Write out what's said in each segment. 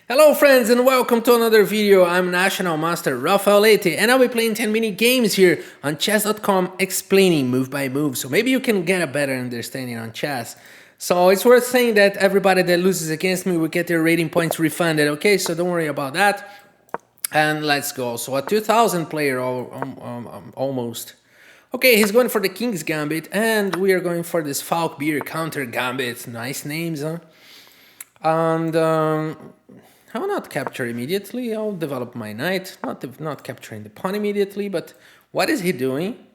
Hello friends and welcome to another video. I'm National Master Rafael Leite and I'll be playing 10 mini games here on chess.com explaining move by move. So maybe you can get a better understanding on chess. So it's worth saying that everybody that loses against me will get their rating points refunded, okay? So don't worry about that. And let's go. So a 2000 player almost. Okay, he's going for the King's Gambit and we are going for this Falk Beer counter gambit. Nice names, huh? And I'll not capture immediately. I'll develop my knight. Not capturing the pawn immediately, but what is he doing?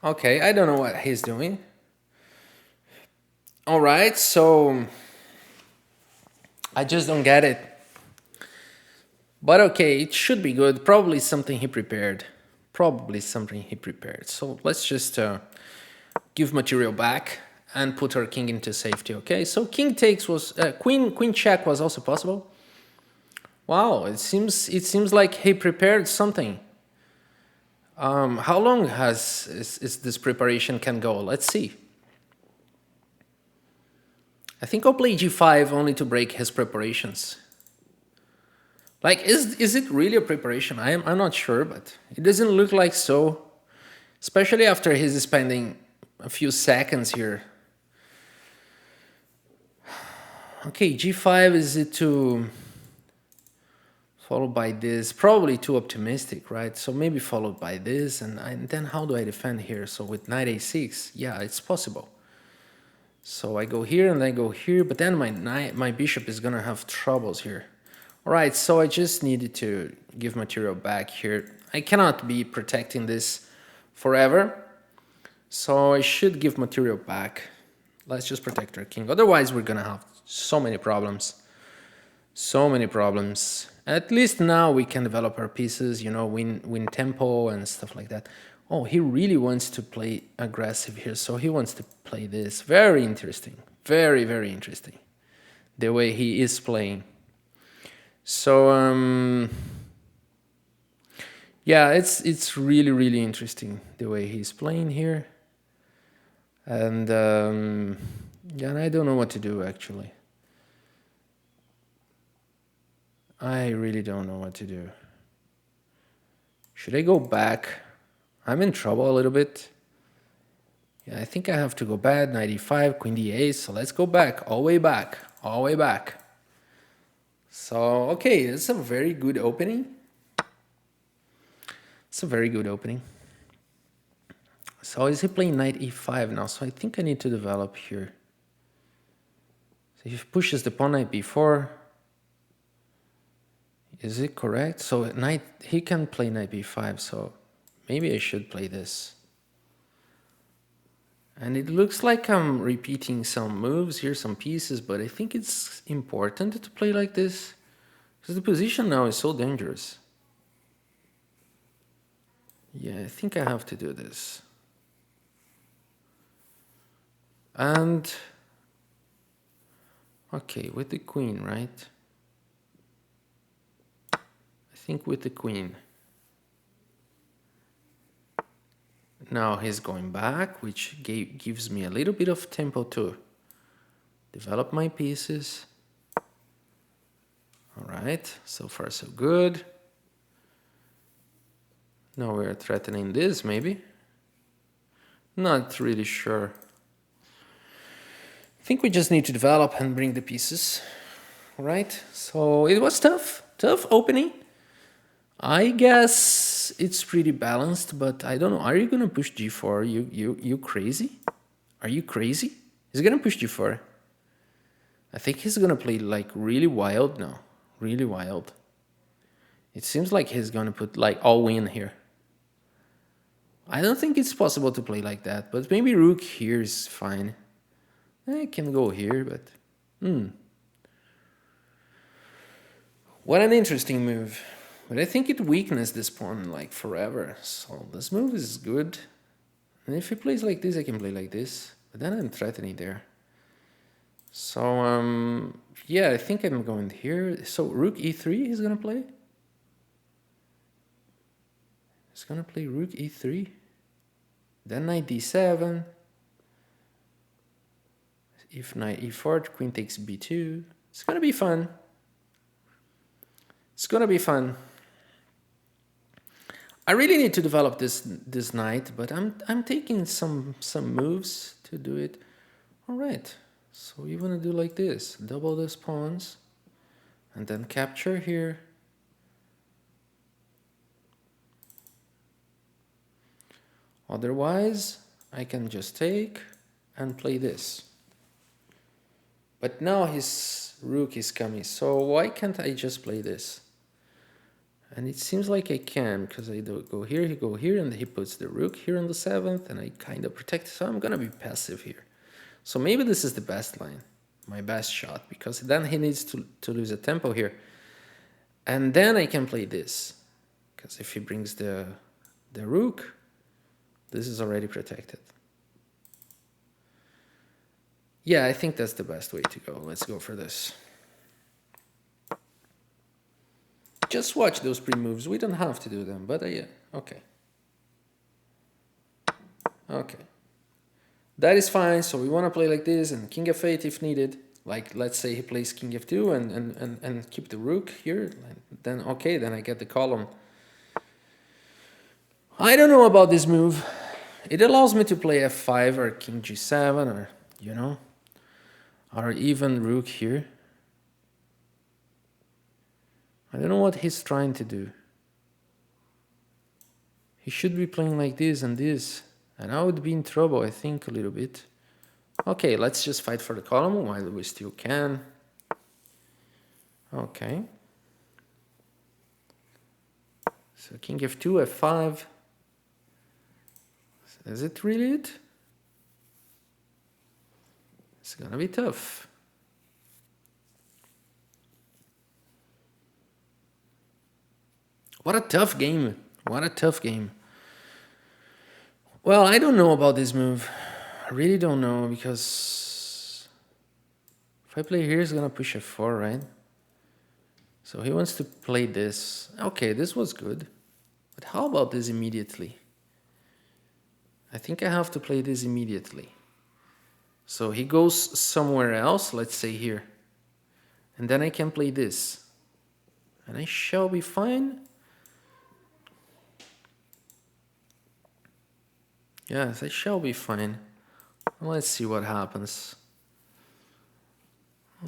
Okay, I don't know what he's doing. All right, so I just don't get it. But okay, it should be good. Probably something he prepared. So let's just give material back and put our king into safety. Okay, so king takes was queen check was also possible. Wow, it seems like he prepared something. How long is this preparation can go? Let's see. I think I'll play g5 only to break his preparations. Like, is it really a preparation? I'm not sure, but it doesn't look like so. Especially after he's spending a few seconds here. Okay, g5, is it to... followed by this, probably too optimistic, right? So maybe followed by this, and then how do I defend here? So with knight a6, yeah, it's possible. So I go here and I go here, but then my bishop is gonna have troubles here. All right, so I just needed to give material back here. I cannot be protecting this forever, so I should give material back. Let's just protect our king. Otherwise, we're gonna have so many problems. So many problems. At least now we can develop our pieces, you know, win tempo and stuff like that. Oh, he really wants to play aggressive here, so he wants to play this. Very interesting. Very, very interesting. The way he is playing. So, yeah, it's really, really interesting the way he's playing here. And, yeah, and I don't know what to do, actually. I really don't know what to do. Should I go back? I'm in trouble a little bit. Yeah, I think I have to go back. 95, queen d8. So let's go back. All the way back. All the way back. So, okay, it's a very good opening. It's a very good opening. So is he playing knight e5 now? So I think I need to develop here. So he pushes the pawn knight b4. Is it correct? So he can play knight b5, so maybe I should play this. And it looks like I'm repeating some moves here, some pieces, but I think it's important to play like this because the position now is so dangerous. Yeah, I think I have to do this. And okay, with the queen, right? I think with the queen. Now he's going back, which gives me a little bit of tempo to develop my pieces. All right, so far so good. Now we're threatening this, maybe. Not really sure. I think we just need to develop and bring the pieces. All right, so it was tough opening. I guess it's pretty balanced, but I don't know. Are you gonna push g4? You crazy? Are you crazy? He's gonna push g4. I think he's gonna play like really wild now. Really wild. It seems like he's gonna put like all in here. I don't think it's possible to play like that, but maybe rook here is fine. I can go here, but what an interesting move. But I think it weakens this pawn like forever. So this move is good. And if he plays like this, I can play like this. But then I'm threatening there. So, yeah, I think I'm going here. So rook e3 he's going to play. He's going to play rook e3. Then knight d7. If knight e4, queen takes b2. It's going to be fun. It's gonna be fun. I really need to develop this knight, but I'm taking some moves to do it. All right. So we want to do like this: double the pawns, and then capture here. Otherwise, I can just take and play this. But now his rook is coming, so why can't I just play this? And it seems like I can, because I do go here, he go here, and he puts the rook here on the 7th, and I kind of protect, so I'm gonna be passive here. So maybe this is the best line, my best shot, because then he needs to lose a tempo here. And then I can play this, because if he brings the rook, this is already protected. Yeah, I think that's the best way to go. Let's go for this. Just watch those pre-moves. We don't have to do them, but yeah, okay. Okay. That is fine, so we want to play like this, and King f8 if needed. Like, let's say he plays King f2 and keep the rook here. Then, okay, then I get the column. I don't know about this move. It allows me to play f5 or King g7 or, you know, or even rook here. I don't know what he's trying to do. He should be playing like this and this. And I would be in trouble, I think, a little bit. Okay, let's just fight for the column while we still can. Okay. So King f2, f5. Is it really it? It's gonna be tough. What a tough game. What a tough game. Well, I don't know about this move. I really don't know, because if I play here, he's gonna push f4, right? So he wants to play this. Okay, this was good. But how about this immediately? I think I have to play this immediately. So he goes somewhere else, let's say here. And then I can play this. And I shall be fine. Yes, I shall be fine. Let's see what happens.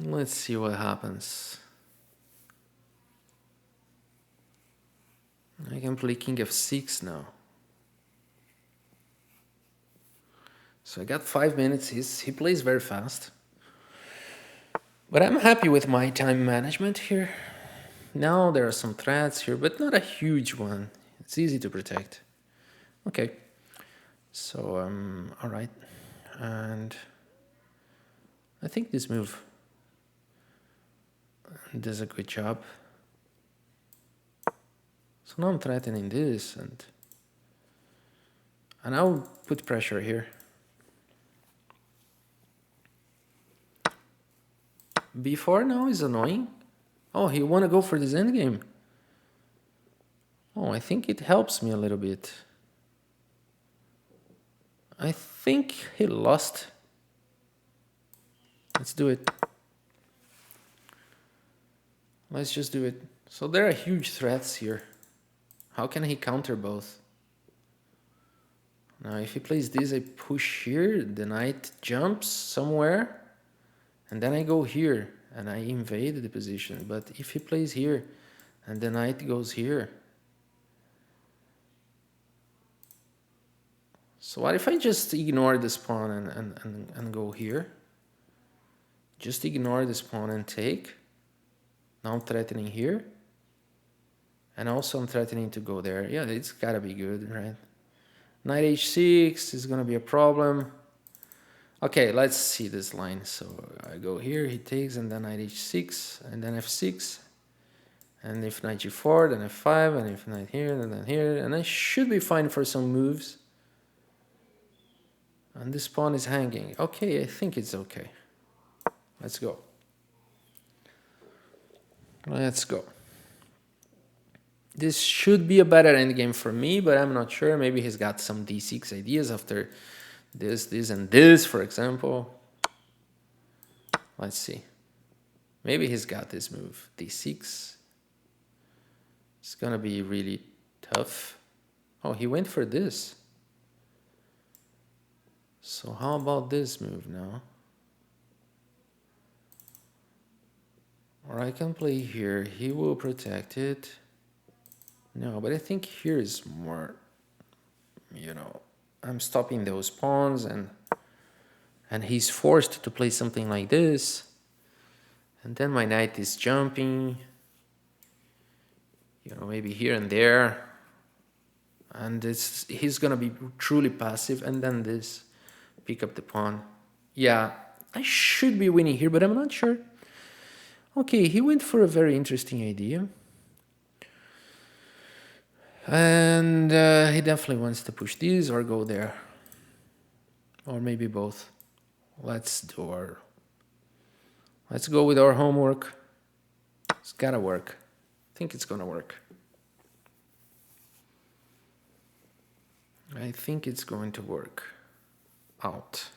Let's see what happens. I can play King f6 now. So I got 5 minutes. He plays very fast. But I'm happy with my time management here. Now there are some threats here, but not a huge one. It's easy to protect. Okay. So, all right. And I think this move does a good job. So now I'm threatening this, and I'll put pressure here. b4 now is annoying. Oh, he want to go for this endgame. Oh, I think it helps me a little bit. I think he lost. Let's do it. Let's just do it. So there are huge threats here. How can he counter both? Now if he plays this, I push here, the knight jumps somewhere, and then I go here and I invade the position. But if he plays here and the knight goes here, so what if I just ignore this pawn and go here? Just ignore this pawn and take. Now I'm threatening here. And also I'm threatening to go there. Yeah, it's gotta be good, right? Knight h6 is gonna be a problem. Okay, let's see this line. So I go here, he takes, and then knight h6, and then f6. And if knight g4, then f5, and if knight here, then here. And I should be fine for some moves. And this pawn is hanging. Okay, I think it's okay. Let's go. Let's go. This should be a better endgame for me, but I'm not sure. Maybe he's got some d6 ideas after this, this, and this, for example. Let's see. Maybe he's got this move, d6. It's gonna be really tough. Oh, he went for this. So how about this move now? Or I can play here. He will protect it. No, but I think here is more, you know, I'm stopping those pawns and he's forced to play something like this. And then my knight is jumping, you know, maybe here and there. And he's gonna be truly passive, and then this, pick up the pawn. Yeah, I should be winning here, but I'm not sure. Okay, he went for a very interesting idea. And he definitely wants to push these or go there. Or maybe both. Let's go with our homework. It's gotta work. I think it's gonna work. I think it's going to work out.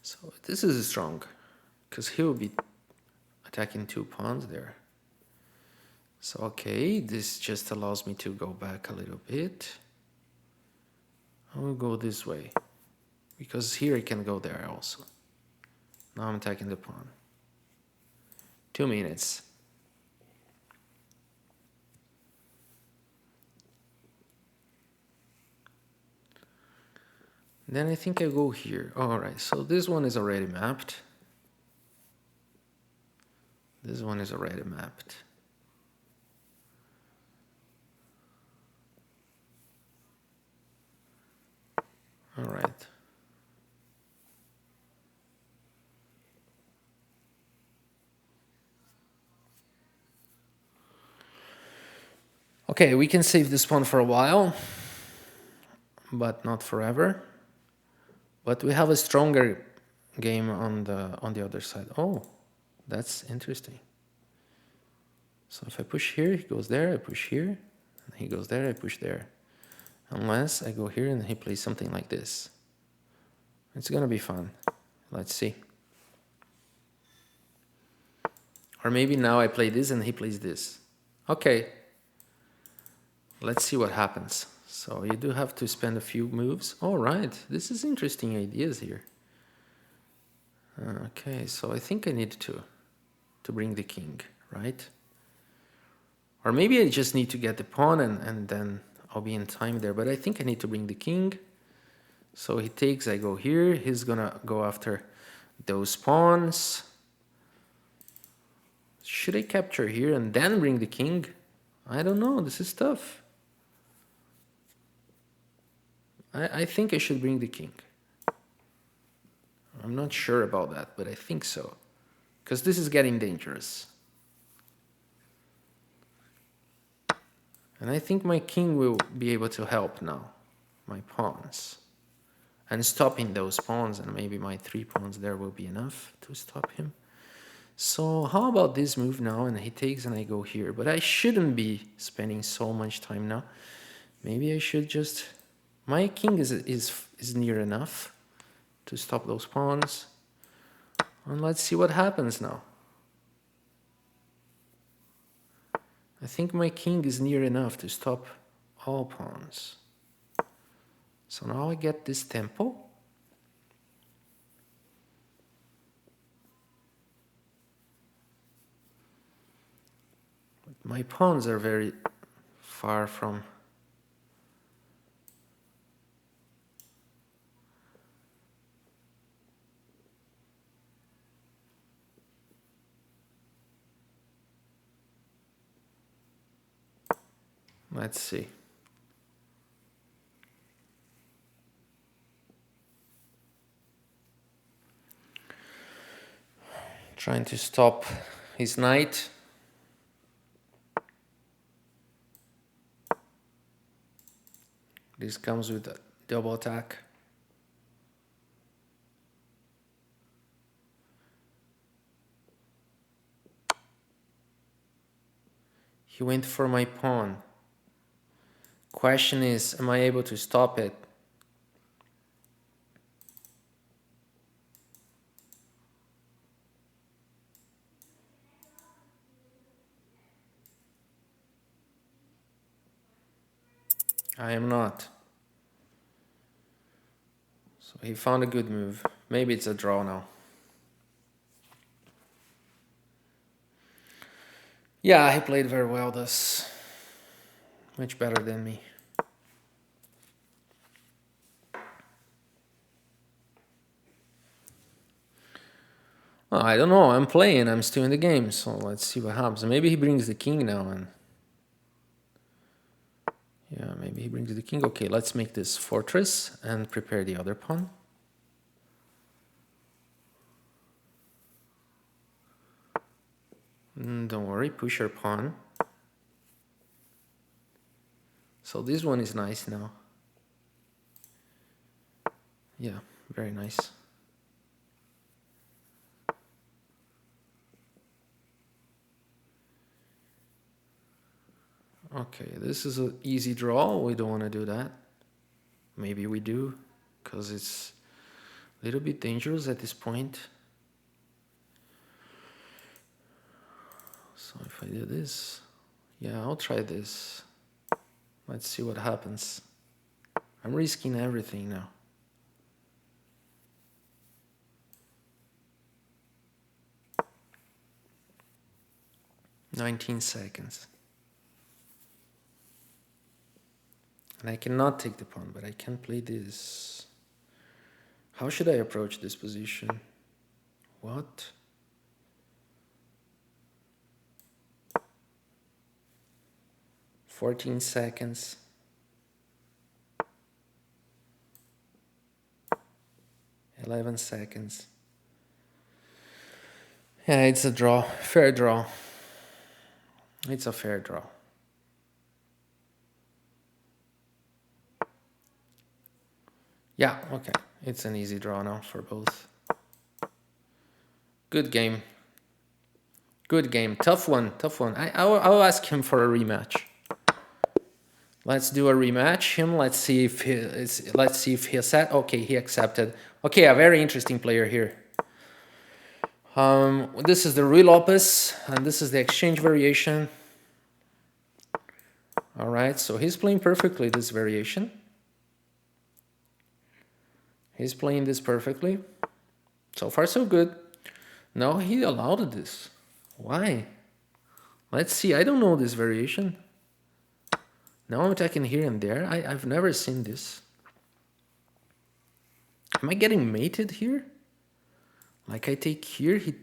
So this is strong, because he will be attacking 2 pawns there. So okay, this just allows me to go back a little bit. I will go this way, because here I can go there also. Now I'm attacking the pawn. 2 minutes. Then I think I go here. Alright, so this one is already mapped. This one is already mapped. Alright. Okay, we can save this pawn for a while, but not forever. But we have a stronger game on the other side. Oh, that's interesting. So if I push here, he goes there, I push here, and he goes there, I push there. Unless I go here and he plays something like this. It's gonna be fun. Let's see. Or maybe now I play this and he plays this. Okay. Let's see what happens. So you do have to spend a few moves. All right, this is interesting ideas here. Okay, so I think I need to bring the king, right? Or maybe I just need to get the pawn and then I'll be in time there. But I think I need to bring the king. So he takes, I go here. He's gonna go after those pawns. Should I capture here and then bring the king? I don't know, this is tough. I think I should bring the king. I'm not sure about that, but I think so. Because this is getting dangerous. And I think my king will be able to help now. My pawns. And stopping those pawns, and maybe my 3 pawns there will be enough to stop him. So how about this move now? And he takes and I go here. But I shouldn't be spending so much time now. Maybe I should just... My king is near enough to stop those pawns. And let's see what happens now. I think my king is near enough to stop all pawns. So now I get this tempo. But my pawns are very far from... Let's see. Trying to stop his knight. This comes with a double attack. He went for my pawn. Question is, am I able to stop it? I am not. So he found a good move. Maybe it's a draw now. Yeah, he played very well this. Much better than me. Oh, I don't know. I'm playing. I'm still in the game. So let's see what happens. Maybe he brings the king now. And yeah, maybe he brings the king. Okay, let's make this fortress and prepare the other pawn. Don't worry, push your pawn. So this one is nice now. Yeah, very nice. Okay, this is an easy draw. We don't want to do that. Maybe we do, because it's a little bit dangerous at this point. So if I do this, yeah, I'll try this. Let's see what happens. I'm risking everything now. "19 seconds. And I cannot take the pawn, but I can play this. How should I approach this position? What? "14 seconds. 11 seconds. Yeah, it's a draw. Fair draw. It's a fair draw. Yeah, okay. It's an easy draw now for both. Good game. Good game. Tough one. Tough one. I'll ask him for a rematch. Let's do a rematch. Let's see if he accepted. Okay, he accepted. Okay, a very interesting player here. This is the real opus, and this is the exchange variation. All right, so he's playing perfectly this variation. He's playing this perfectly. So far, so good. No, he allowed this. Why? Let's see. I don't know this variation. Now I'm attacking here and there. I've never seen this. Am I getting mated here? Like I take here, he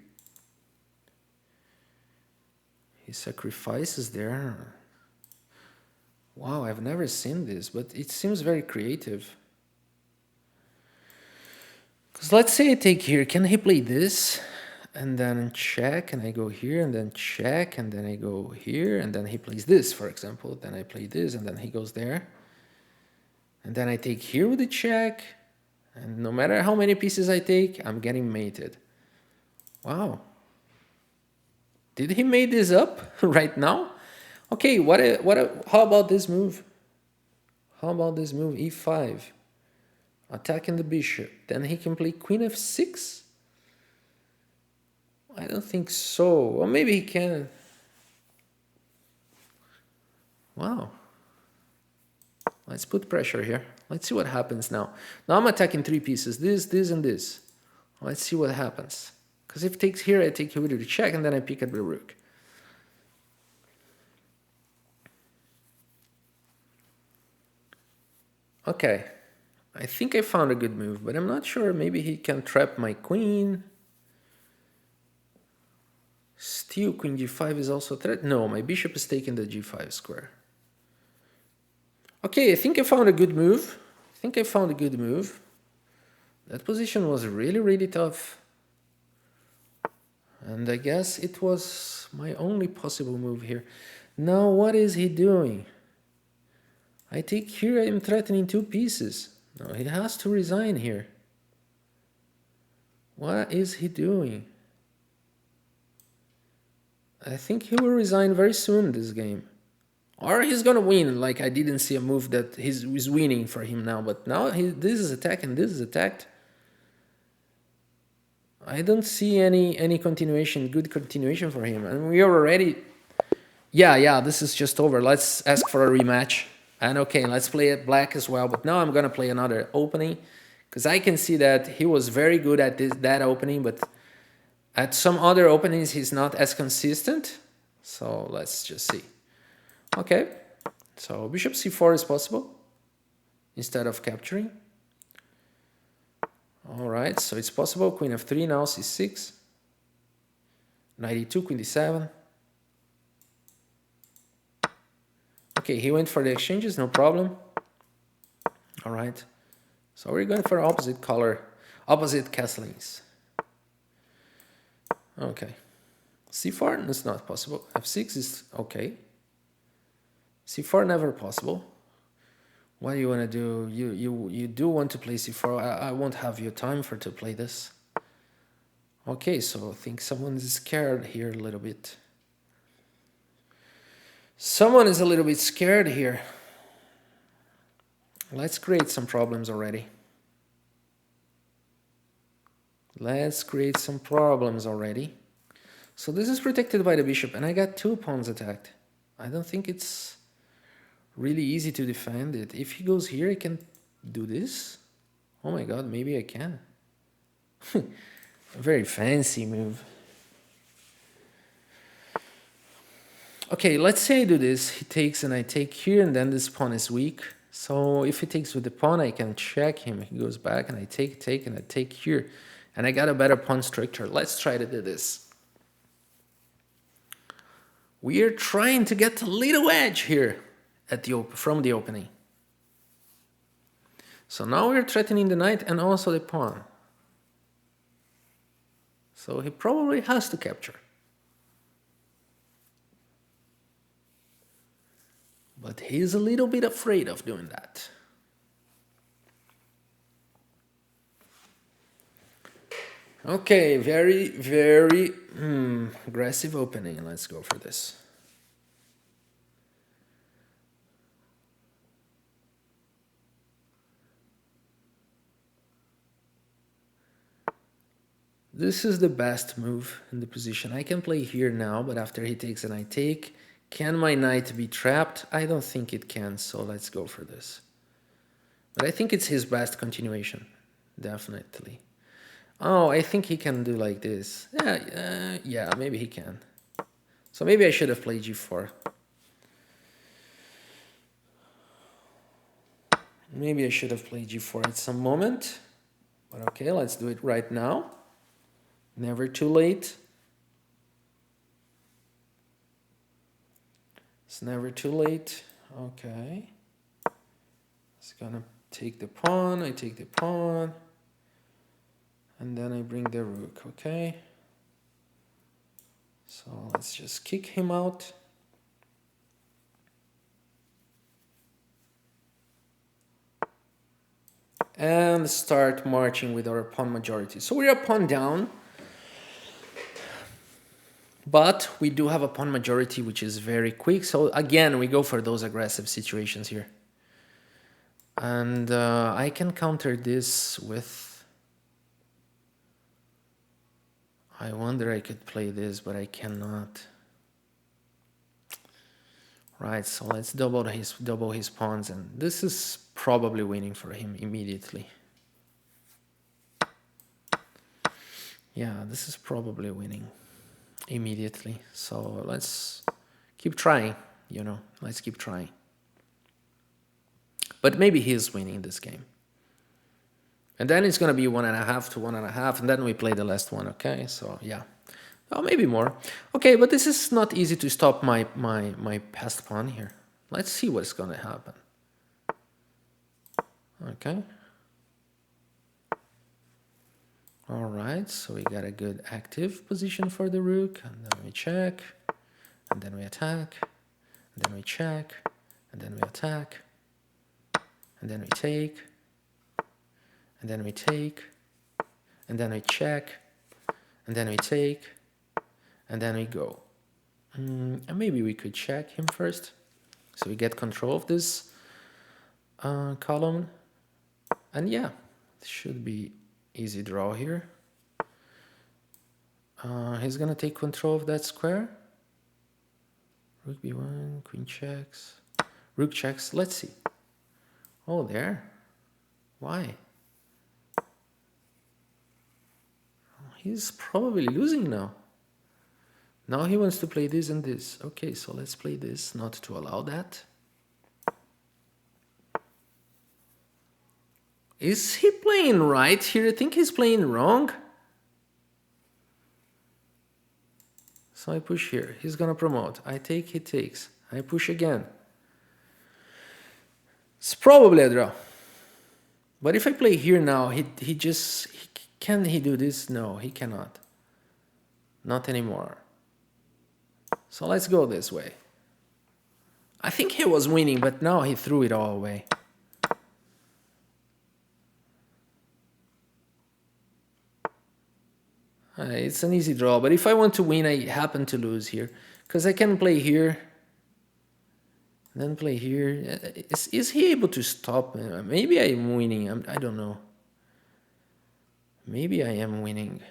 sacrifices there. Wow, I've never seen this, but it seems very creative. Because let's say I take here, can he play this? And then check, and I go here, and then check, and then I go here, and then he plays this, for example. Then I play this, and then he goes there. And then I take here with the check, and no matter how many pieces I take, I'm getting mated. Wow. Did he made this up right now? Okay, how about this move? How about this move, e5? Attacking the bishop. Then he can play queen f6? I don't think so. Or maybe he can. Wow. Let's put pressure here. Let's see what happens now. Now I'm attacking three pieces. This, and this. Let's see what happens. Because if it takes here, I take here with the check, and then I pick up the rook. Okay. I think I found a good move, but I'm not sure. Maybe he can trap my queen. Still, queen g5 is also a threat. No, my bishop is taking the g5 square. Okay, I think I found a good move. That position was really, really tough. And I guess it was my only possible move here. Now, what is he doing? I take here, I'm threatening two pieces. No, he has to resign here. What is he doing? I think he will resign very soon this game. Or he's gonna win. Like, I didn't see a move that he's winning for him now. But now this is attacked and this is attacked. I don't see any continuation, good continuation for him. And we are already... Yeah, this is just over. Let's ask for a rematch. And okay, let's play it black as well. But now I'm gonna play another opening because I can see that he was very good at that opening, but at some other openings he's not as consistent. So let's just see. Okay, so bishop c4 is possible instead of capturing. All right, so it's possible. Queen f3 now, c6. Knight e2, queen d7. Okay, he went for the exchanges, no problem. All right, so we're going for opposite color, opposite castlings. Okay, c4 is not possible. f6 is okay. c4 never possible. What do you want to do? You do want to play c4. I won't have your time to play this. Okay, so I think someone is scared here a little bit. Someone is a little bit scared here. Let's create some problems already. Let's create some problems already. So this is protected by the bishop, and I got 2 pawns attacked. I don't think it's really easy to defend it. If he goes here, I can do this. Oh my god, maybe I can. A very fancy move. Okay, let's say I do this. He takes and I take here, and then this pawn is weak. So if he takes with the pawn, I can check him. He goes back, and I take, and I take here. And I got a better pawn structure. Let's try to do this. We are trying to get a little edge here at from the opening. So now we're threatening the knight and also the pawn. So he probably has to capture. But he's a little bit afraid of doing that. Okay, very, very aggressive opening. Let's go for this. This is the best move in the position. I can play here now, but after he takes and I take, can my knight be trapped? I don't think it can, so let's go for this. But I think it's his best continuation, definitely. Oh, I think he can do like this. Yeah, maybe he can. So maybe I should have played g4. Maybe I should have played g4 at some moment. But okay, let's do it right now. Never too late. It's never too late. Okay. It's gonna take the pawn. I take the pawn. And then I bring the rook, okay? So let's just kick him out. And start marching with our pawn majority. So we're a pawn down. But we do have a pawn majority, which is very quick. So again, we go for those aggressive situations here. And I can counter this with... I wonder I could play this, but I cannot. Right, so let's double his pawns, and this is probably winning for him immediately. Yeah, this is probably winning immediately. So let's keep trying, you know, let's keep trying. But maybe he's winning this game. And then it's going to be 1.5 to 1.5, and then we play the last one, okay? So, yeah. Oh, maybe more. Okay, but this is not easy to stop my passed pawn here. Let's see what's going to happen. Okay. All right, so we got a good active position for the rook, and then we check, and then we attack, and then we check, and then we attack, and then we take, and then we take, and then we check, and then we take, and then we go. And maybe we could check him first, so we get control of this column. And yeah, it should be easy draw here. He's gonna take control of that square. Rook b1, queen checks. Rook checks. Let's see. Oh, there. Why? He's probably losing now. Now he wants to play this and this. Okay, so let's play this, not to allow that. Is he playing right here? I think he's playing wrong. So I push here. He's gonna promote. I take, he takes. I push again. It's probably a draw. But if I play here now, can he do this? No, he cannot. Not anymore. So let's go this way. I think he was winning, but now he threw it all away. It's an easy draw, but if I want to win, I happen to lose here. Because I can play here, then play here. Is he able to stop? Maybe I'm winning. I don't know. Maybe I am winning.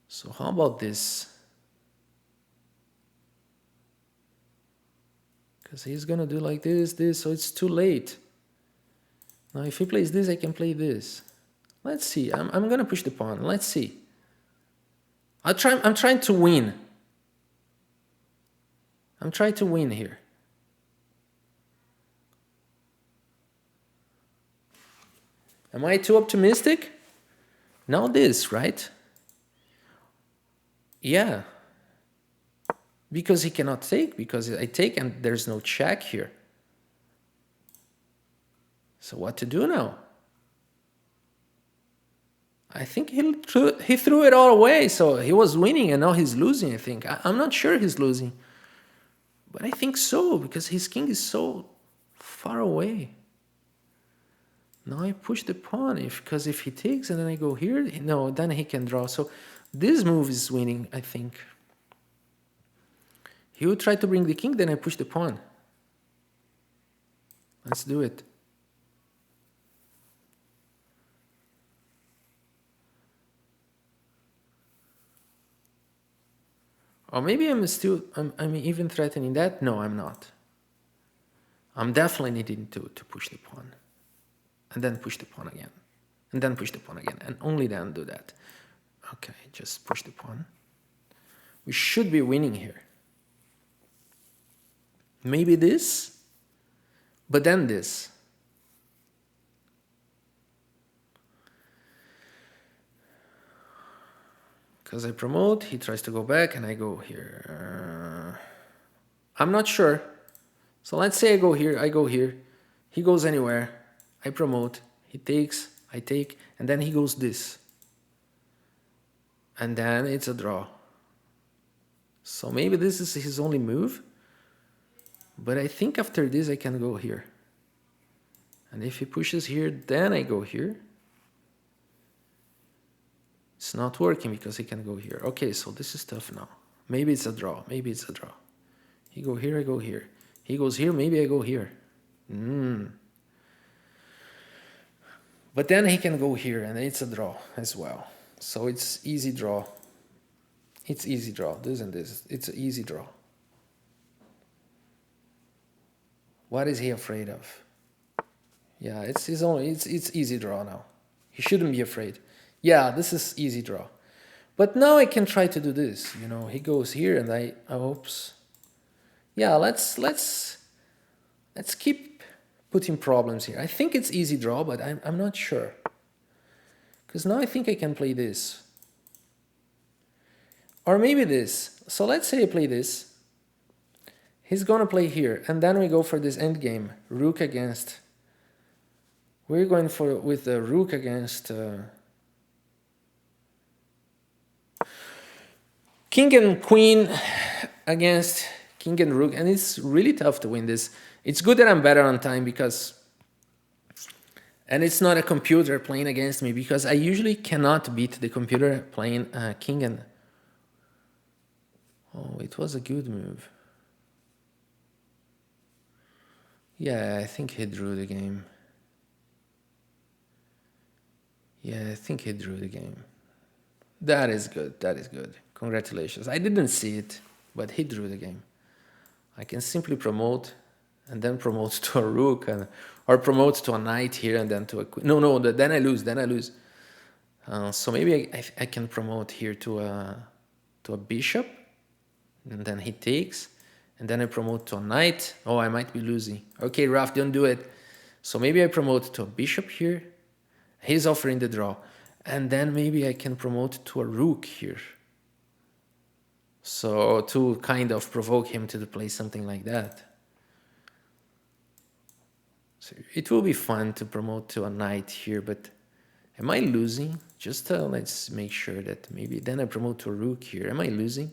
So how about this? Because he's gonna do like this, so it's too late. Now if he plays this, I can play this. Let's see. I'm gonna push the pawn. Let's see. I'm trying to win. I'm trying to win here. Am I too optimistic? Now this, right? Yeah. Because he cannot take, because I take and there's no check here. So what to do now? I think he threw it all away, so he was winning and now he's losing, I think. I'm not sure he's losing. But I think so, because his king is so far away. Now I push the pawn, because if he takes and then I go here, no, then he can draw. So this move is winning, I think. He would try to bring the king, then I push the pawn. Let's do it. Or maybe I'm even threatening that. No, I'm not. I'm definitely needing to push the pawn. And then push the pawn again. And then push the pawn again. And only then do that. Okay, just push the pawn. We should be winning here. Maybe this, but then this. Because I promote, he tries to go back and I go here. I'm not sure. So let's say I go here. He goes anywhere. I promote, he takes, I take, and then he goes this. And then it's a draw. So maybe this is his only move. But I think after this I can go here. And if he pushes here, then I go here. It's not working because he can go here. Okay, so this is tough now. Maybe it's a draw. Maybe it's a draw. He go here, I go here. He goes here, maybe I go here. But then he can go here and it's a draw as well. So it's easy draw. It's easy draw. This and this. It's an easy draw. What is he afraid of? Yeah, it's easy draw now. He shouldn't be afraid. Yeah, this is easy draw. But now I can try to do this. You know, he goes here and I oops. Yeah, let's keep putting problems here. I think it's easy draw, but I'm not sure. Because now I think I can play this. Or maybe this. So let's say I play this. He's gonna play here, and then we go for this endgame. Rook against... We're going with the rook against... King and queen against king and rook, and it's really tough to win this. It's good that I'm better on time because... And it's not a computer playing against me, because I usually cannot beat the computer playing king and... Oh, it was a good move. Yeah, I think he drew the game. Yeah, I think he drew the game. That is good, that is good. Congratulations. I didn't see it, but he drew the game. I can simply promote and then promotes to a rook, or promotes to a knight here and then to a queen. No, then I lose. So maybe I can promote here to a bishop, and then he takes, and then I promote to a knight. Oh, I might be losing. Okay, Raf, don't do it. So maybe I promote to a bishop here. He's offering the draw. And then maybe I can promote to a rook here. So to kind of provoke him to play something like that. So it will be fun to promote to a knight here, but am I losing? Just let's make sure that maybe then I promote to a rook here. Am I losing?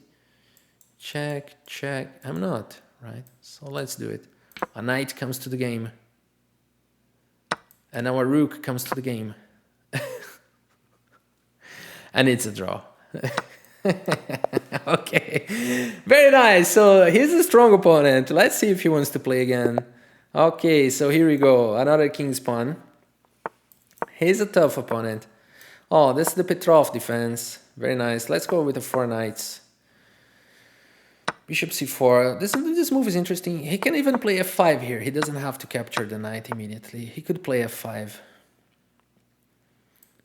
Check, check. I'm not, right? So let's do it. A knight comes to the game. And now a rook comes to the game. And it's a draw. Okay, very nice. So he's a strong opponent. Let's see if he wants to play again. Okay, so here we go. Another king's pawn. He's a tough opponent. Oh, this is the Petrov defense. Very nice. Let's go with the 4 knights. Bishop c4. This move is interesting. He can even play f5 here. He doesn't have to capture the knight immediately. He could play f5.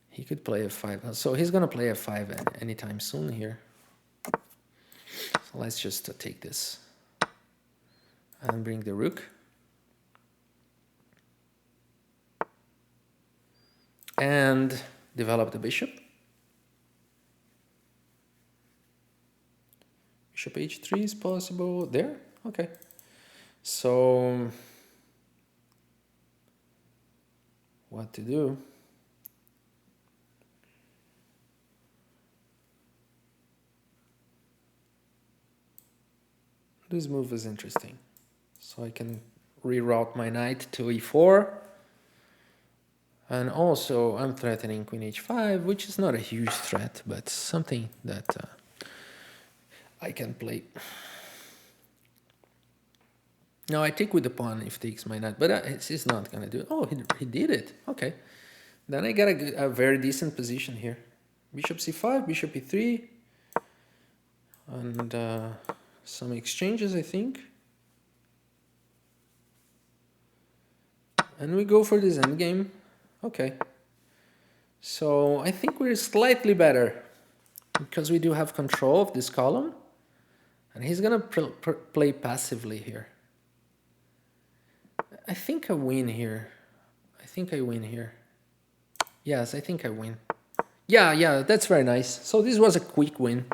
He could play f5. So he's going to play f5 anytime soon here. So let's just take this and bring the rook. And develop the bishop. Bishop h3 is possible. There? Okay. So what to do? This move is interesting. So I can reroute my knight to e4. And also I'm threatening queen h5, which is not a huge threat, but something that I can play. Now I take with the pawn if takes my knight, but it's not going to do it. Oh, he did it. Okay. Then I got a very decent position here. Bishop c5, bishop e3. And some exchanges, I think. And we go for this endgame. Okay. So I think we're slightly better because we do have control of this column. And he's going to play passively here. I think I win here. I think I win here. Yes, I think I win. Yeah, that's very nice. So this was a quick win.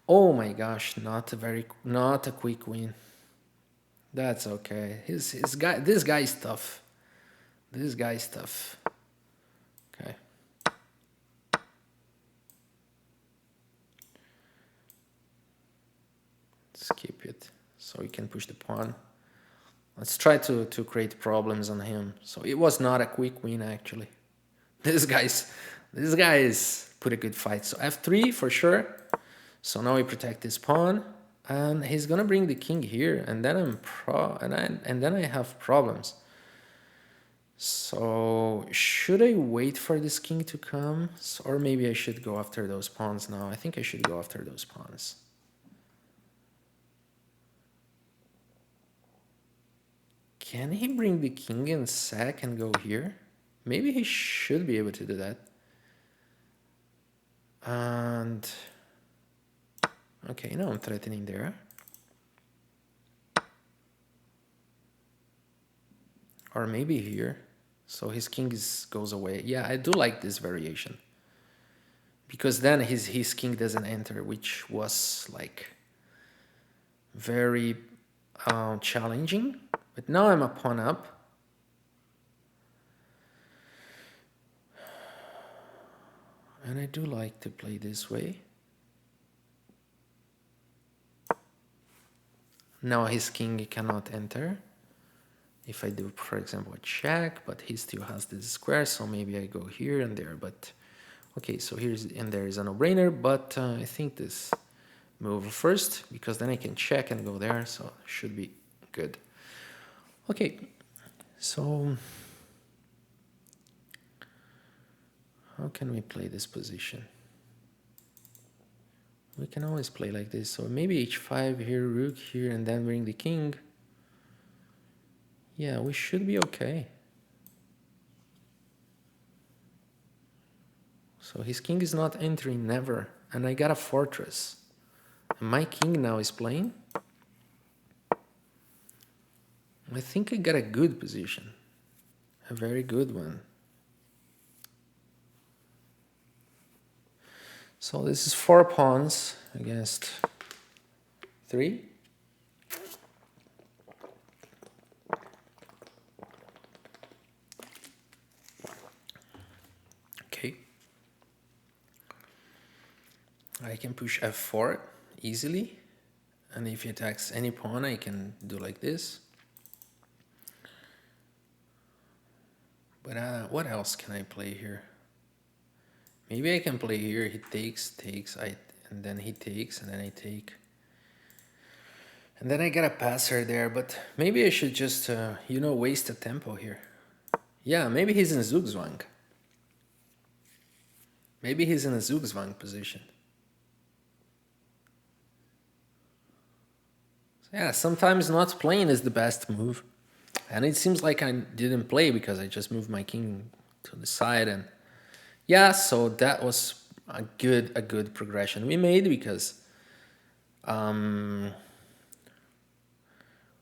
Oh my gosh, not a quick win. That's okay. This guy is tough. This guy is tough. Okay. Skip it so we can push the pawn. Let's try to create problems on him. So it was not a quick win actually. This guy's put a good fight. So f3 for sure. So now we protect this pawn, and he's gonna bring the king here, and then then I have problems. So should I wait for this king to come, or maybe I should go after those pawns now? I think I should go after those pawns. Can he bring the king and sack and go here? Maybe he should be able to do that. And okay, now I'm threatening there. Or maybe here. So his king goes away. Yeah, I do like this variation. Because then his king doesn't enter, which was like very challenging. But now I'm a pawn up. And I do like to play this way. Now his king cannot enter. If I do, for example, a check, but he still has this square, so maybe I go here and there. But okay, so there is a no-brainer, but I think this move first, because then I can check and go there, so should be good. Okay, so how can we play this position? We can always play like this. So maybe h5 here, rook here, and then bring the king. Yeah, we should be okay. So his king is not entering, never. And I got a fortress. And my king now is playing. I think I got a good position. A very good one. So this is 4 pawns against 3. Okay. I can push f4 easily. And if he attacks any pawn, I can do like this. But what else can I play here? Maybe I can play here. He takes, and then he takes, and then I take. And then I got a passer there, but maybe I should just, waste a tempo here. Yeah, maybe he's in Zugzwang. Maybe he's in a Zugzwang position. Yeah, sometimes not playing is the best move. And it seems like I didn't play because I just moved my king to the side. And yeah, so that was a good progression we made because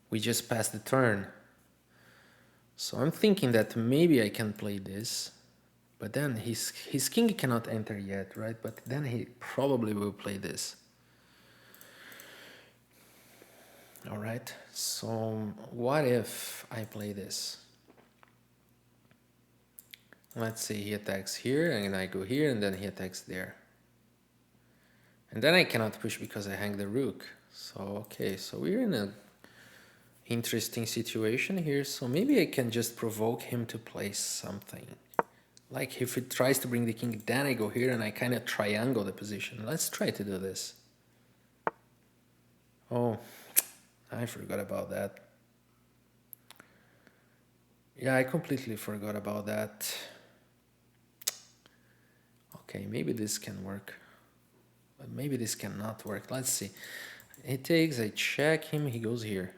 we just passed the turn. So I'm thinking that maybe I can play this. But then his king cannot enter yet, right? But then he probably will play this. All right, so what if I play this? Let's see, he attacks here, and I go here, and then he attacks there. And then I cannot push because I hang the rook. So, okay, so we're in a interesting situation here. So maybe I can just provoke him to play something. Like if he tries to bring the king, then I go here, and I kind of triangle the position. Let's try to do this. Oh, I forgot about that. Yeah, I completely forgot about that. Okay, maybe this can work. But maybe this cannot work. Let's see. He takes, I check him, he goes here.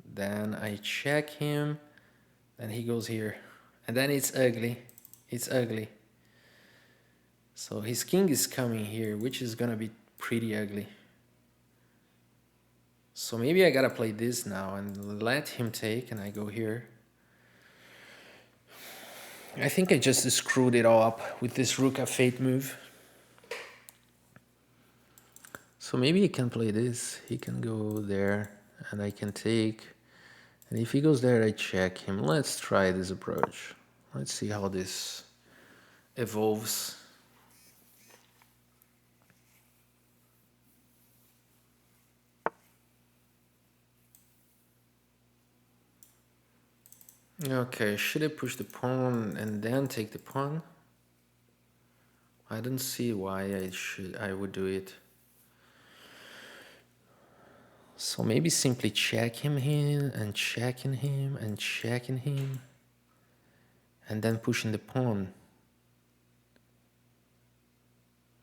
Then I check him, then he goes here. And then it's ugly. It's ugly. So his king is coming here, which is gonna be pretty ugly. So maybe I gotta play this now and let him take, and I go here. I think I just screwed it all up with this rook f8 move. So maybe he can play this. He can go there, and I can take. And if he goes there, I check him. Let's try this approach. Let's see how this evolves. Okay, should I push the pawn and then take the pawn? I don't see why I would do it. So maybe simply check him here and checking him and checking him and then pushing the pawn.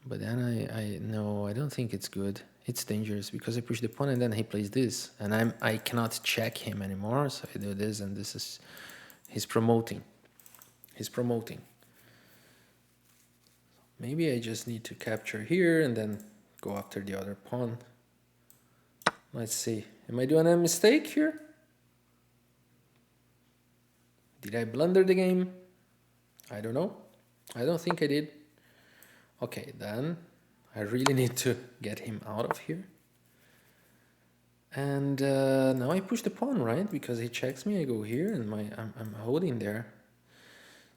But then no, I don't think it's good. It's dangerous because I push the pawn and then he plays this, and I cannot check him anymore. So I do this, and this is he's promoting. He's promoting. Maybe I just need to capture here and then go after the other pawn. Let's see. Am I doing a mistake here? Did I blunder the game? I don't know. I don't think I did. Okay, then I really need to get him out of here. And now I push the pawn, right? Because he checks me, I go here, and I'm holding there.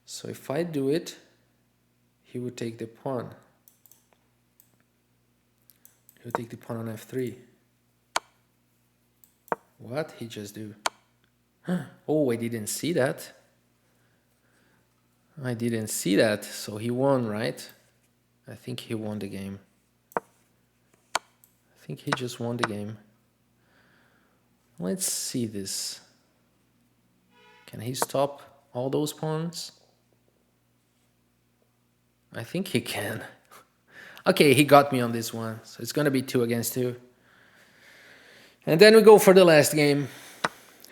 So if I do it, he would take the pawn. He would take the pawn on f3. What he just do? Oh, I didn't see that. I didn't see that. So he won, right? I think he won the game. I think he just won the game. Let's see this. Can he stop all those pawns? I think he can. Okay, he got me on this one. So it's going to be 2 against 2. And then we go for the last game.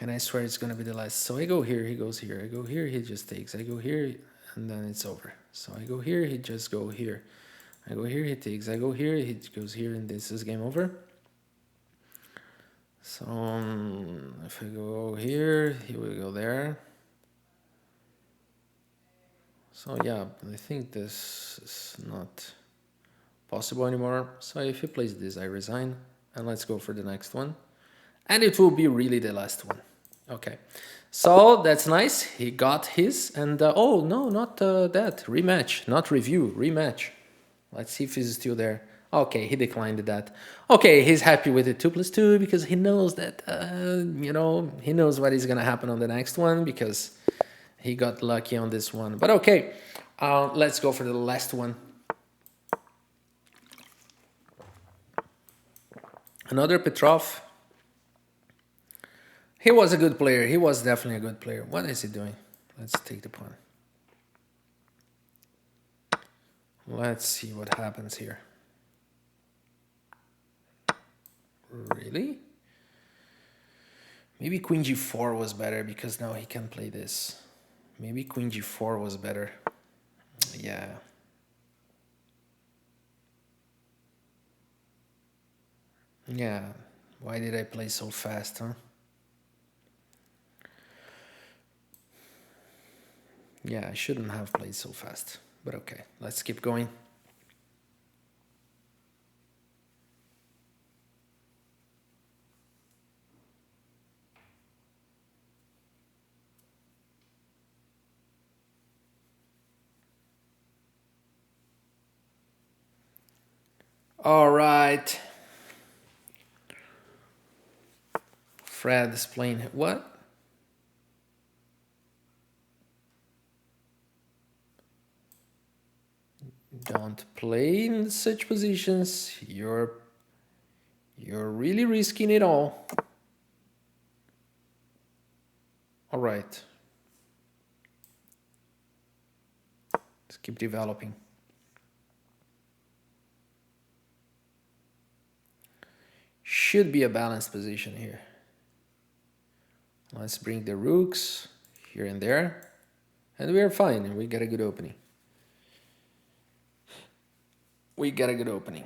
And I swear it's gonna be the last. So I go here, he goes here. I go here, he just takes. I go here, and then it's over. So I go here, he just go here. I go here, he takes. I go here, he goes here, and this is game over. So if I go here, he will go there. So yeah, I think this is not possible anymore. So if he plays this, I resign. And let's go for the next one. And it will be really the last one. Okay. So that's nice. He got his. And oh, no, not that. Rematch, not review, rematch. Let's see if he's still there. Okay, he declined that. Okay, he's happy with the 2+2 because he knows that, he knows what is going to happen on the next one because he got lucky on this one. But okay, let's go for the last one. Another Petrov. He was a good player. He was definitely a good player. What is he doing? Let's take the pawn. Let's see what happens here. Really? Maybe queen g4 was better because now he can play this. Maybe queen g4 was better. Yeah. Yeah. Why did I play so fast, huh? Yeah, I shouldn't have played so fast. But okay, let's keep going. All right. Fred is playing what? Don't play in such positions. You're really risking it all. All right. Let's keep developing. Should be a balanced position here. Let's bring the rooks here and there. And we are fine. We got a good opening. We got a good opening.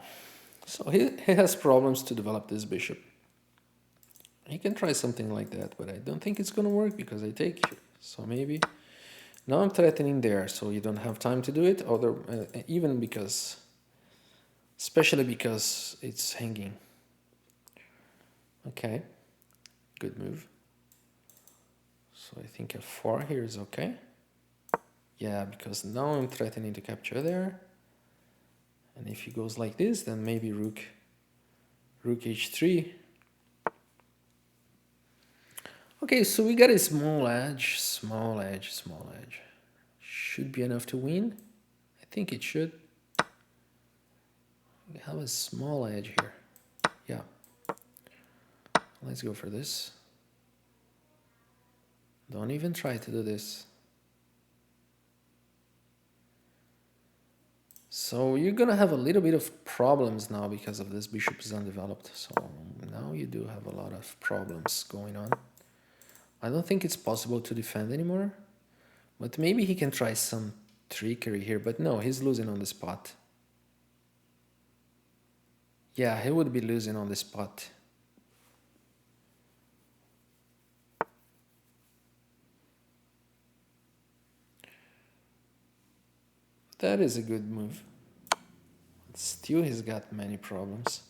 So he has problems to develop this bishop. He can try something like that, but I don't think it's going to work because I take here. So maybe... Now I'm threatening there, so you don't have time to do it, even because... Especially because it's hanging. Okay. Good move. So I think f4 here is okay. Yeah, because now I'm threatening to capture there. And if he goes like this, then maybe rook h3. Okay, so we got a small edge. Should be enough to win. I think it should. We have a small edge here. Yeah. Let's go for this. Don't even try to do this. So you're gonna have a little bit of problems now because of this bishop is undeveloped. So now you do have a lot of problems going on. I don't think it's possible to defend anymore, but maybe he can try some trickery here, but no, he's losing on the spot. Yeah, he would be losing on the spot. That is a good move. Still, he's got many problems.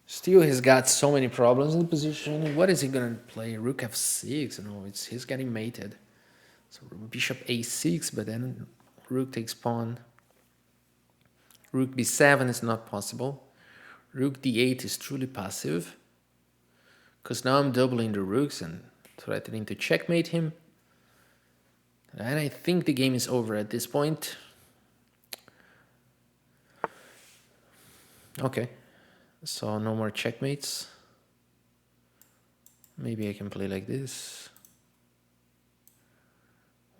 Still, he's got so many problems in the position. What is he gonna play? Rook f6? No, he's getting mated. So bishop a6, but then rook takes pawn. Rook b7 is not possible. Rook d8 is truly passive. Because now I'm doubling the rooks and threatening to checkmate him. And I think the game is over at this point. Okay. So no more checkmates. Maybe I can play like this.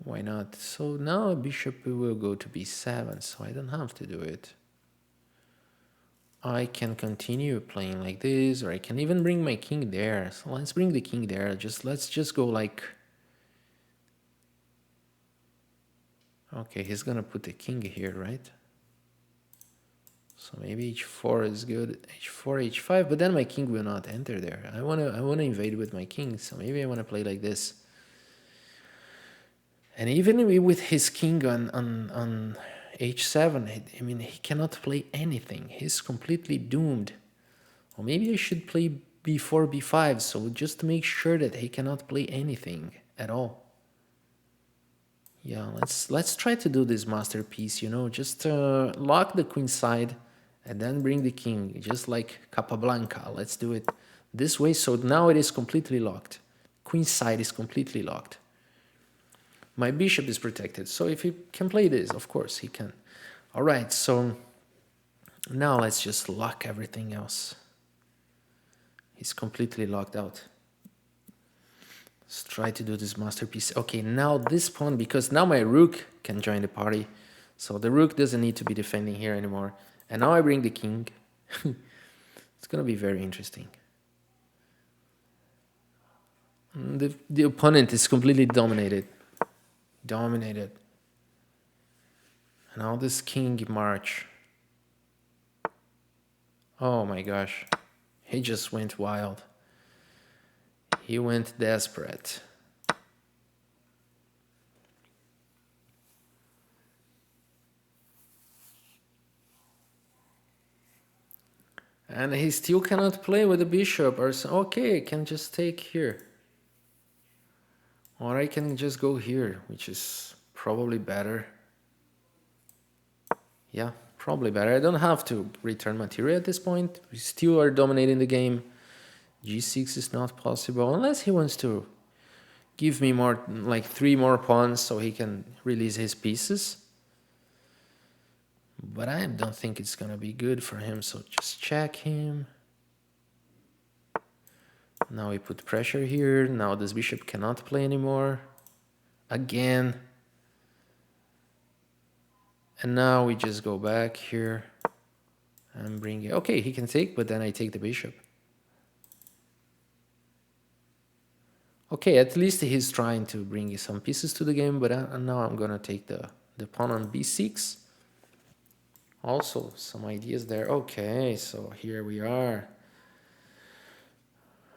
Why not? So now bishop will go to b7, so I don't have to do it. I can continue playing like this, or I can even bring my king there. So let's bring the king there. Let's just go like... Okay, he's gonna put the king here, right? So maybe h4 is good. h4, h5, but then my king will not enter there. I wanna invade with my king, so maybe I wanna play like this. And even with his king on h7, I mean, he cannot play anything. He's completely doomed. Or maybe I should play b4, b5, so just to make sure that he cannot play anything at all. Yeah, let's try to do this masterpiece, you know, just lock the queen side and then bring the king, just like Capablanca. Let's do it this way, so now it is completely locked. Queen side is completely locked. My bishop is protected, so if he can play this, of course he can. All right, so now let's just lock everything else. He's completely locked out. Let's try to do this masterpiece. Okay, now this pawn, because now my rook can join the party. So the rook doesn't need to be defending here anymore. And now I bring the king. It's gonna be very interesting. The opponent is completely dominated. Dominated. And now this king march. Oh my gosh. He just went wild. He went desperate. And he still cannot play with the bishop. Or so, okay, I can just take here. Or I can just go here, which is probably better. Yeah, probably better. I don't have to return material at this point. We still are dominating the game. g6 is not possible unless he wants to give me more, like 3 more pawns so he can release his pieces. But I don't think it's gonna be good for him, so just check him. Now we put pressure here. Now this bishop cannot play anymore. Again. And now we just go back here and bring it. Okay, he can take, but then I take the bishop. Okay, at least he's trying to bring some pieces to the game, but now I'm gonna take the pawn on b6. Also, some ideas there. Okay, so here we are.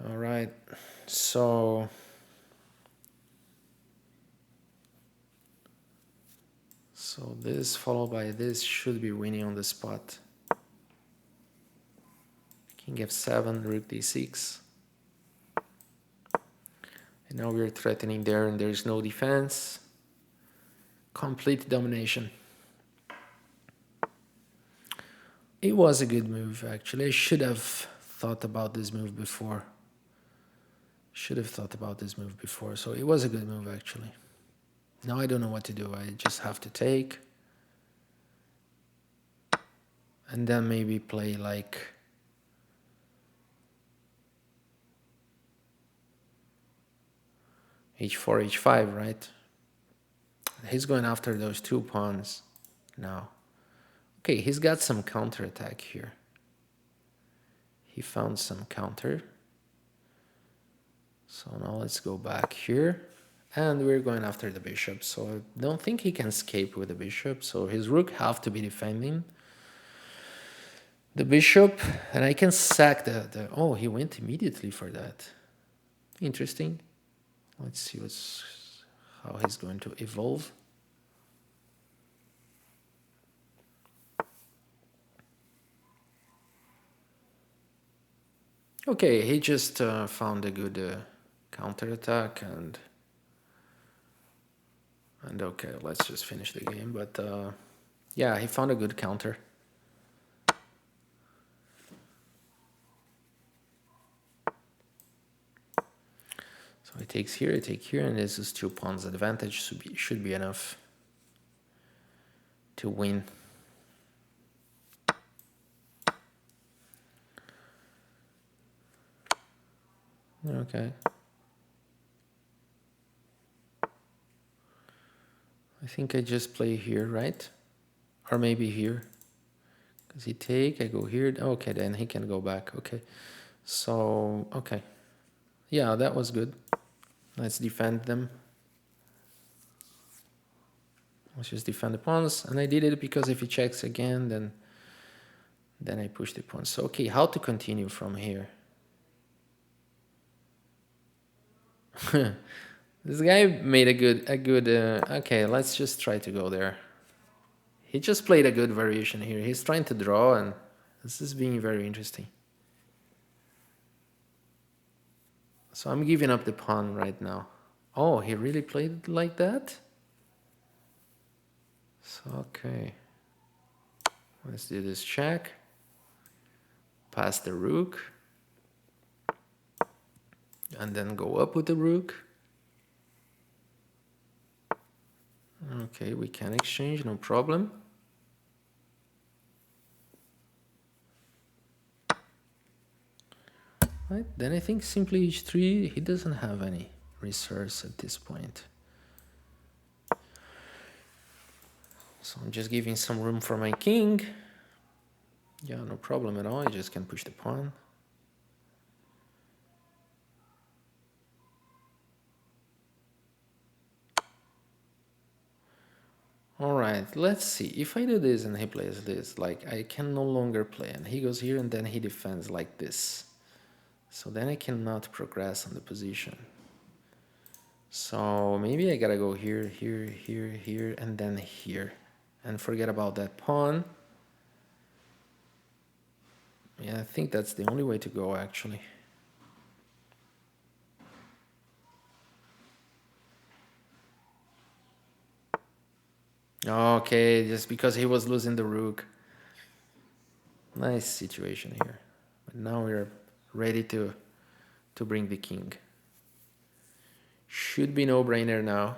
All right, so this followed by this should be winning on the spot. King f7, rook d6. And now we're threatening there, and there's no defense. Complete domination. It was a good move, actually. I should have thought about this move before. So it was a good move, actually. Now I don't know what to do. I just have to take. And then maybe play like... h4, h5, right? He's going after those 2 pawns now. Okay, he's got some counterattack here. He found some counter. So now let's go back here. And we're going after the bishop. So I don't think he can escape with the bishop. So his rook have to be defending the bishop. And I can sack the... Oh, he went immediately for that. Interesting. Let's see how he's going to evolve. Okay, he just found a good counterattack and okay, let's just finish the game. But yeah, he found a good counter. So he takes here, I take here, and this is 2 pawns advantage. Should be enough to win. Okay. I think I just play here, right? Or maybe here. Does he take? I go here. Okay, then he can go back. Okay. So, okay. Yeah, that was good. Let's defend them. Let's just defend the pawns. And I did it because if he checks again, then I push the pawns. So, okay, how to continue from here? This guy made a good, okay, let's just try to go there. He just played a good variation here. He's trying to draw, and this is being very interesting. So I'm giving up the pawn right now. Oh, he really played it like that? So, okay. Let's do this check. Pass the rook. And then go up with the rook. Okay, we can exchange, no problem. Right, then I think simply h3, he doesn't have any resource at this point. So I'm just giving some room for my king. Yeah, no problem at all, I just can push the pawn. Alright, let's see. If I do this and he plays this, like I can no longer play. And he goes here and then he defends like this. So then I cannot progress on the position. So maybe I gotta go here, here, here, here, and then here. And forget about that pawn. Yeah, I think that's the only way to go actually. Okay, just because he was losing the rook. Nice situation here. But now we're ready to bring the king. Should be no-brainer now.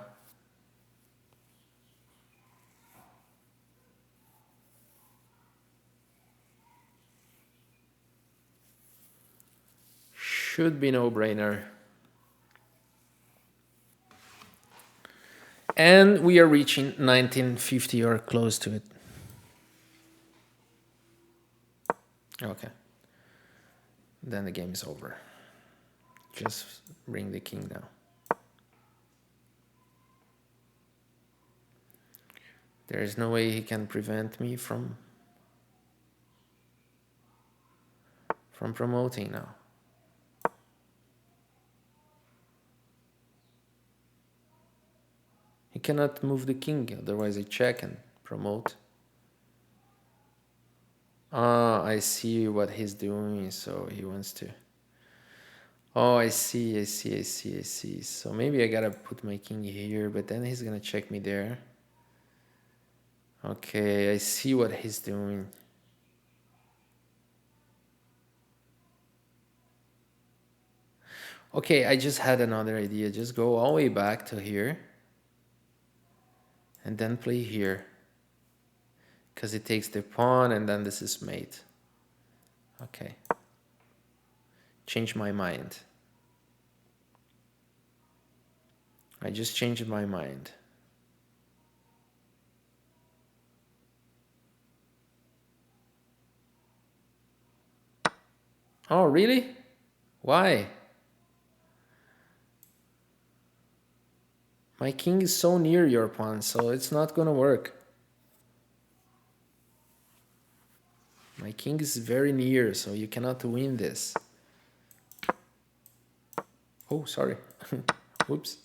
Should be no-brainer. And we are reaching 1950 or close to it. Okay. Then the game is over. Just bring the king now. There is no way he can prevent me from promoting now. He cannot move the king, otherwise I check and promote. Ah, I see what he's doing, so he wants to... Oh, I see. So maybe I gotta put my king here, but then he's gonna check me there. Okay, I see what he's doing. Okay, I just had another idea. Just go all the way back to here. And then play here. Because it takes the pawn and then this is mate. Okay. Change my mind. I just changed my mind. Oh, really? Why? My king is so near your pawn, so it's not gonna work. My king is very near, so you cannot win this. Oh, sorry. Whoops.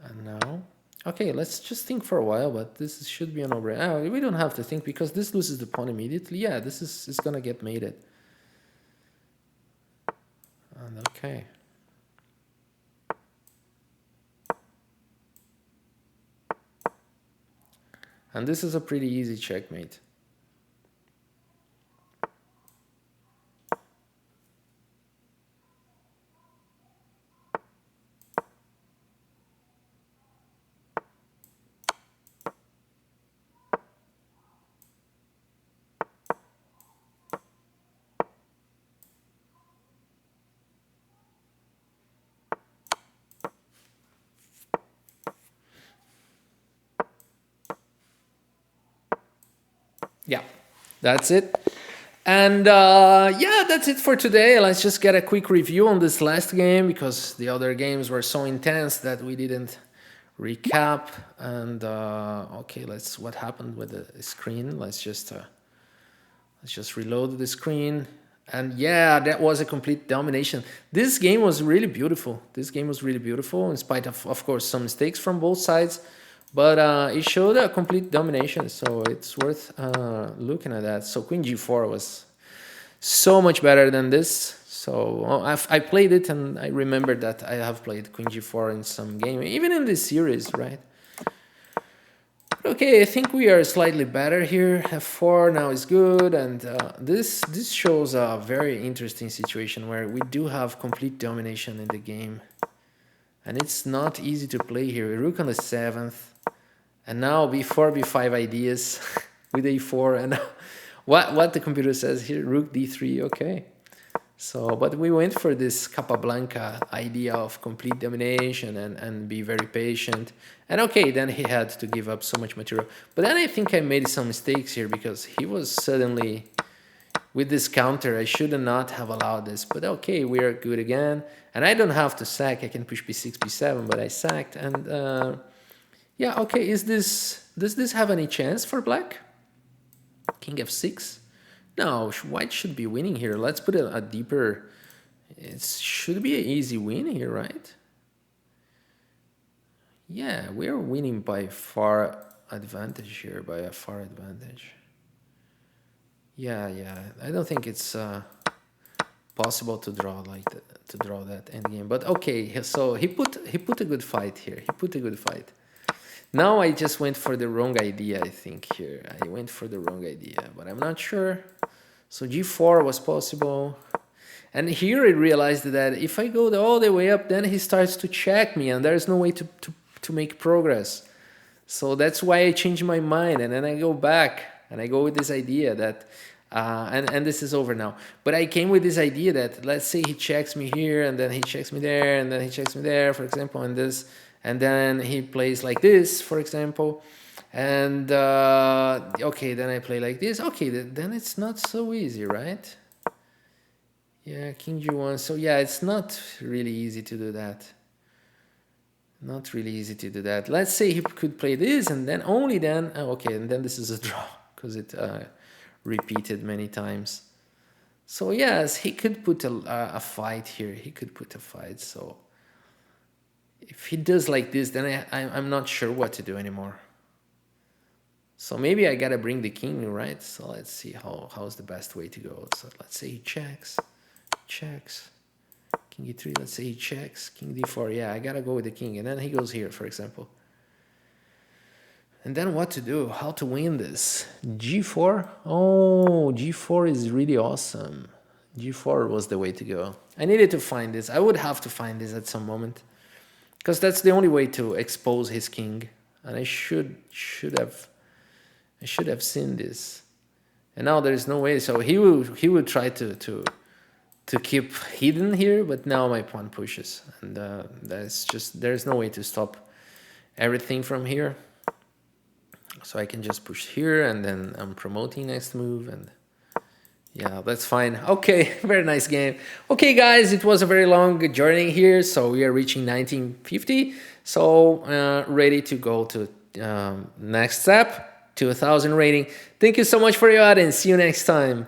And now... Okay, let's just think for a while, but this should be an no-brainer. We don't have to think because this loses the pawn immediately. Yeah, this is gonna get mated. And okay. And this is a pretty easy checkmate. Yeah, that's it. And yeah, that's it for today. Let's just get a quick review on this last game because the other games were so intense that we didn't recap. And okay, let's what happened with the screen. Let's just reload the screen. And yeah, that was a complete domination. This game was really beautiful. This game was really beautiful in spite of course, some mistakes from both sides. But it showed a complete domination, so it's worth looking at that. So Queen G4 was so much better than this. So I played it, and I remembered that I have played Queen G4 in some game, even in this series, right? Okay, I think we are slightly better here. F4 now is good, and this shows a very interesting situation where we do have complete domination in the game. And it's not easy to play here. Rook on the 7th. And now b4, b5 ideas with a4. And what the computer says here, rook d3, okay. So, but we went for this Capablanca idea of complete domination and be very patient. And okay, then he had to give up so much material. But then I think I made some mistakes here because he was suddenly, with this counter, I should not have allowed this. But okay, we are good again. And I don't have to sack, I can push b6, b7, but I sacked. And yeah, okay, does this have any chance for black? King f6? No, white should be winning here. Let's put a deeper... It should be an easy win here, right? Yeah, we're winning by far advantage here, by a far advantage. Yeah, I don't think it's possible to draw like that, to draw that endgame. But okay, so he put a good fight here. He put a good fight. Now I just went for the wrong idea, I think, here. I went for the wrong idea, but I'm not sure. So g4 was possible. And here I realized that if I go all the way up, then he starts to check me, and there's no way to make progress. So that's why I changed my mind, and then I go back, and I go with this idea that... and this is over now. But I came with this idea that, let's say he checks me here, and then he checks me there, and then he checks me there, for example, and this... And then he plays like this, for example. And, okay, then I play like this. Okay, then it's not so easy, right? Yeah, King G1. So, yeah, it's not really easy to do that. Not really easy to do that. Let's say he could play this, and then only then... Oh, okay, and then this is a draw, because it repeated many times. So, yes, he could put a fight here. He could put a fight, so... If he does like this, then I'm not sure what to do anymore. So maybe I gotta bring the king, right? So let's see how's the best way to go. So let's say he checks, king e3. Let's say he checks, king d4. Yeah, I gotta go with the king, and then he goes here, for example. And then what to do? How to win this? g4. Oh, g4 is really awesome. g4 was the way to go. I needed to find this. I would have to find this at some moment. Because that's the only way to expose his king, and I should have seen this, and now there is no way. So he would try to keep hidden here, but now my pawn pushes, and there's no way to stop everything from here. So I can just push here, and then I'm promoting next move, and yeah, that's fine. Okay, very nice game. Okay, guys, it was a very long journey here. So we are reaching 1950. So ready to go to next step, 2000 rating. Thank you so much for your audience. See you next time.